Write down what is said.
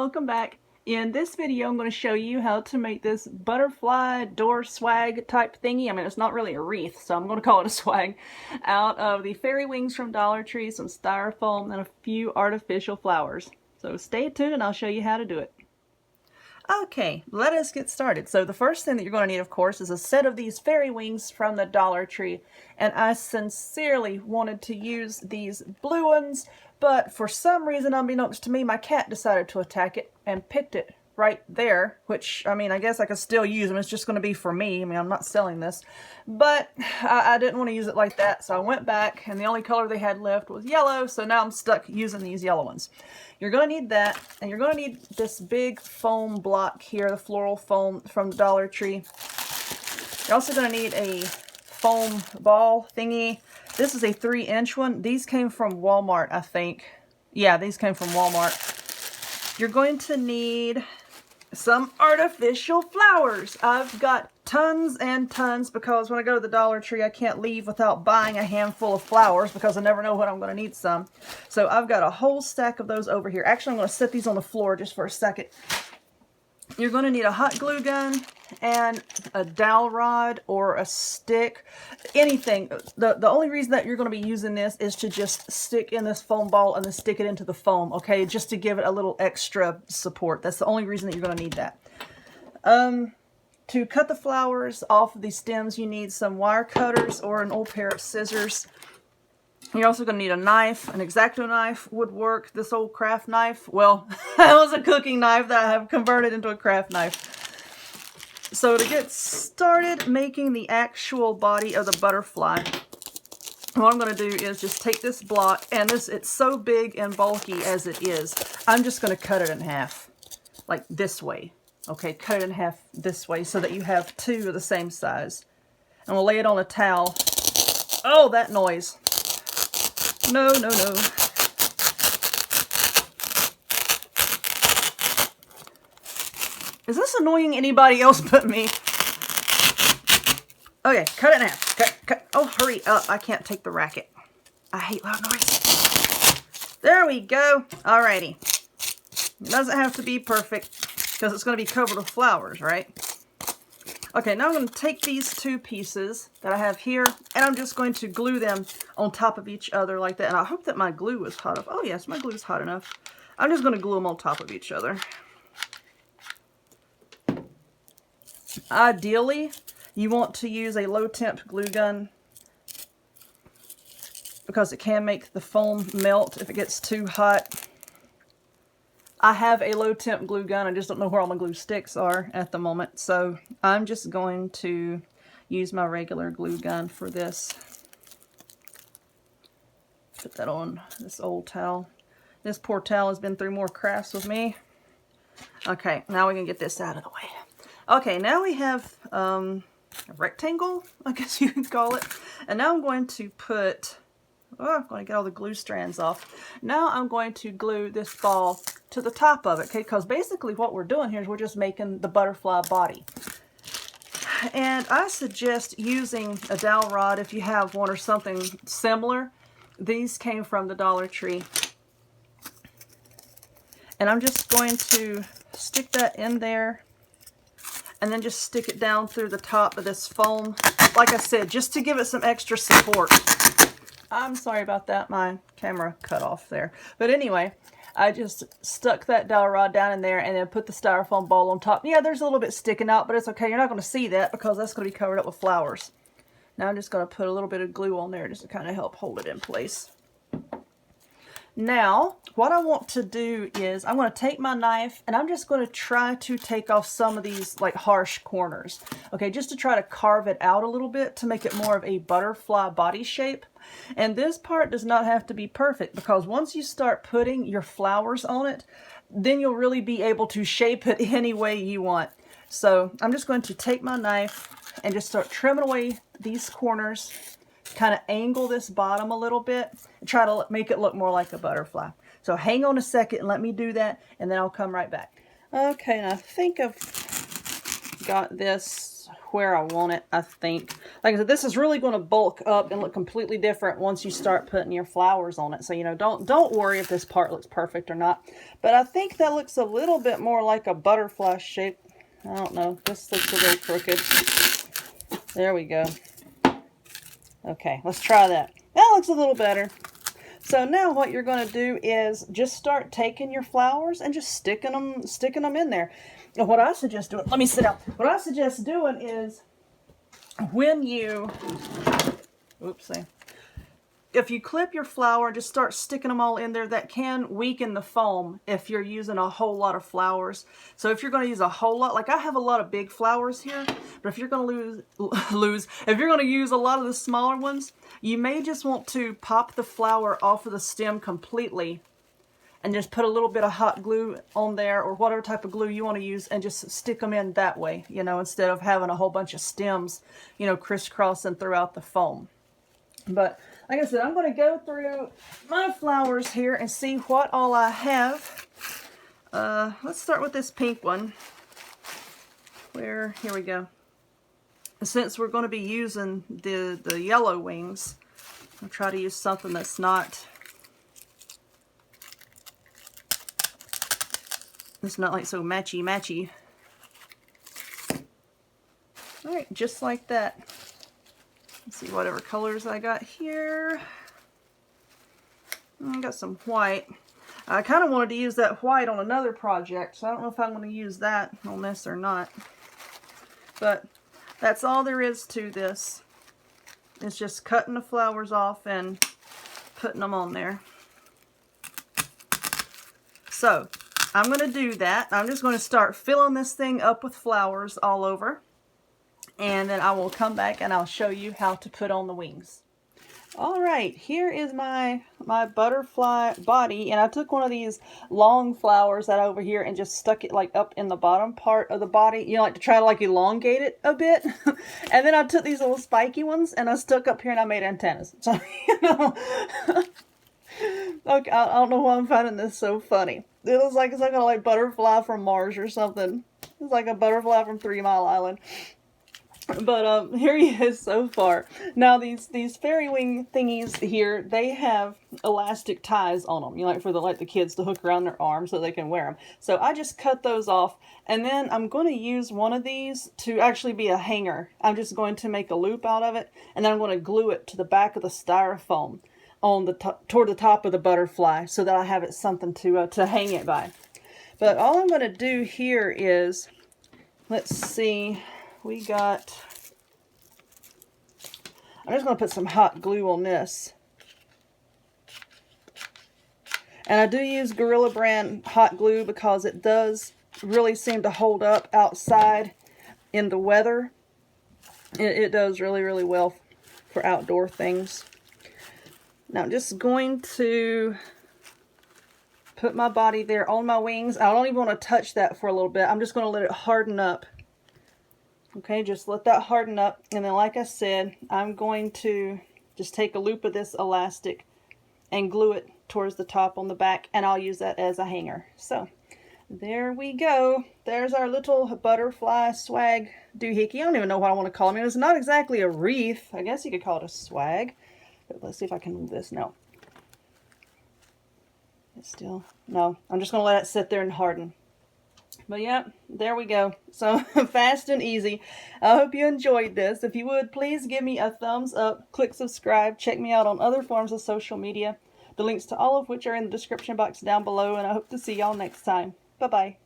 welcome back. In this video I'm going to show you how to make this butterfly door swag type thingy. I mean, it's not really a wreath, so I'm going to call it a swag, out of the fairy wings from Dollar Tree, some styrofoam, and a few artificial flowers. So stay tuned and I'll show you how to do it. Okay, let us get started. So the first thing that you're going to need, of course, is a set of these fairy wings from the Dollar Tree. And I sincerely wanted to use these blue ones, but for some reason, unbeknownst to me, my cat decided to attack it and picked it right there, which, I mean, I guess I could still use them. It's just going to be for me. I mean, I'm not selling this. But I didn't want to use it like that, so I went back, and the only color they had left was yellow, so now I'm stuck using these yellow ones. You're going to need that, and you're going to need this big foam block here, the floral foam from the Dollar Tree. You're also going to need a foam ball thingy. This is a 3-inch one. These came from Walmart, I think. Yeah, these came from Walmart. You're going to need some artificial flowers. I've got tons and tons because when I go to the Dollar Tree, I can't leave without buying a handful of flowers because I never know when I'm going to need some. So I've got a whole stack of those over here. Actually, I'm going to set these on the floor just for a second. You're going to need a hot glue gun and a dowel rod or a stick, anything. The only reason that you're going to be using this is to just stick in this foam ball and then stick it into the foam, okay? Just to give it a little extra support. That's the only reason that you're going to need that. To cut the flowers off of these stems, you need some wire cutters or an old pair of scissors. You're also going to need a knife. An X-Acto knife would work. This old craft knife, well, that was a cooking knife that I have converted into a craft knife. So to get started making the actual body of the butterfly, what I'm going to do is just take this block, and it's so big and bulky as it is, I'm just going to cut it in half, like this way. Okay, cut it in half this way so that you have two of the same size. And we'll lay it on a towel. Oh, that noise. No, no, no. Is this annoying anybody else but me? Okay, cut it in half. Cut. Oh, hurry up. I can't take the racket. I hate loud noise. There we go. Alrighty. It doesn't have to be perfect because it's going to be covered with flowers, right? Okay, now I'm going to take these two pieces that I have here, and I'm just going to glue them on top of each other like that. And I hope that my glue is hot enough. Oh yes, my glue is hot enough. I'm just going to glue them on top of each other. Ideally, you want to use a low temp glue gun because it can make the foam melt if it gets too hot. I have a low temp glue gun. I just don't know where all my glue sticks are at the moment. So I'm just going to use my regular glue gun for this. Put that on this old towel. This poor towel has been through more crafts with me. Okay, now we can get this out of the way. Okay, now we have a rectangle, I guess you could call it. And now I'm going to put, I'm going to get all the glue strands off. Now I'm going to glue this ball to the top of it, okay? Because basically what we're doing here is we're just making the butterfly body. And I suggest using a dowel rod if you have one or something similar. These came from the Dollar Tree. And I'm just going to stick that in there and then just stick it down through the top of this foam. Like I said, just to give it some extra support. I'm sorry about that. My camera cut off there. But anyway, I just stuck that dowel rod down in there and then put the styrofoam ball on top. Yeah, there's a little bit sticking out, but it's okay. You're not going to see that because that's going to be covered up with flowers. Now I'm just going to put a little bit of glue on there just to kind of help hold it in place. Now, what I want to do is I'm going to take my knife and I'm just going to try to take off some of these like harsh corners. Okay, just to try to carve it out a little bit to make it more of a butterfly body shape. And this part does not have to be perfect because once you start putting your flowers on it, then you'll really be able to shape it any way you want. So I'm just going to take my knife and just start trimming away these corners. Kind of angle this bottom a little bit and try to make it look more like a butterfly. So hang on a second and let me do that and then I'll come right back. Okay, and I think I've got this where I want it, I think. Like I said, this is really going to bulk up and look completely different once you start putting your flowers on it. So, you know, don't worry if this part looks perfect or not. But I think that looks a little bit more like a butterfly shape. I don't know. This looks a little crooked. There we go. Okay, let's try that. That looks a little better. So now what you're going to do is just start taking your flowers and just sticking them in there. And what I suggest doing, let me sit down. What I suggest doing is when you, oopsie, if you clip your flower and just start sticking them all in there, that can weaken the foam if you're using a whole lot of flowers. So if you're going to use a whole lot, like I have a lot of big flowers here, but if you're going to if you're going to use a lot of the smaller ones, you may just want to pop the flower off of the stem completely and just put a little bit of hot glue on there or whatever type of glue you want to use and just stick them in that way, you know, instead of having a whole bunch of stems, you know, crisscrossing throughout the foam. But like I said, I'm going to go through my flowers here and see what all I have. Let's start with this pink one. Here we go. Since we're going to be using the yellow wings, I'll try to use something that's not like so matchy. All right, just like that. Let's see whatever colors I got here. I got some white. I kind of wanted to use that white on another project, so I don't know if I'm going to use that on this or not. But that's all there is to this. It's just cutting the flowers off and putting them on there. So I'm going to do that. I'm just going to start filling this thing up with flowers all over. And then I will come back and I'll show you how to put on the wings. Alright, here is my butterfly body, and I took one of these long flowers that over here and just stuck it like up in the bottom part of the body, you know, like to try to like elongate it a bit. And then I took these little spiky ones and I stuck up here and I made antennas. So, you know, okay, I don't know why I'm finding this so funny. It looks like it's like a butterfly from Mars or something. It's like a butterfly from 3 Mile Island. But here he is so far. Now these fairy wing thingies here, they have elastic ties on them, you know, like for the kids to hook around their arms so they can wear them. So I just cut those off, and then I'm going to use one of these to actually be a hanger. I'm just going to make a loop out of it, and then I'm going to glue it to the back of the styrofoam on the toward the top of the butterfly, so that I have it something to hang it by. But all I'm going to do here is, let's see. I'm just going to put some hot glue on this. And I do use Gorilla brand hot glue because it does really seem to hold up outside in the weather. It does really, really well for outdoor things. Now I'm just going to put my body there on my wings. I don't even want to touch that for a little bit. I'm just going to let it harden up. Okay, just let that harden up, and then like I said, I'm going to just take a loop of this elastic and glue it towards the top on the back, and I'll use that as a hanger. So there we go. There's our little butterfly swag doohickey. I don't even know what I want to call it. I mean, it's not exactly a wreath. I guess you could call it a swag. But let's see if I can move this. No. It's still, no. I'm just going to let it sit there and harden. But yeah, there we go. So fast and easy. I hope you enjoyed this. If you would, please give me a thumbs up, click subscribe, check me out on other forms of social media, the links to all of which are in the description box down below, and I hope to see y'all next time. Bye-bye.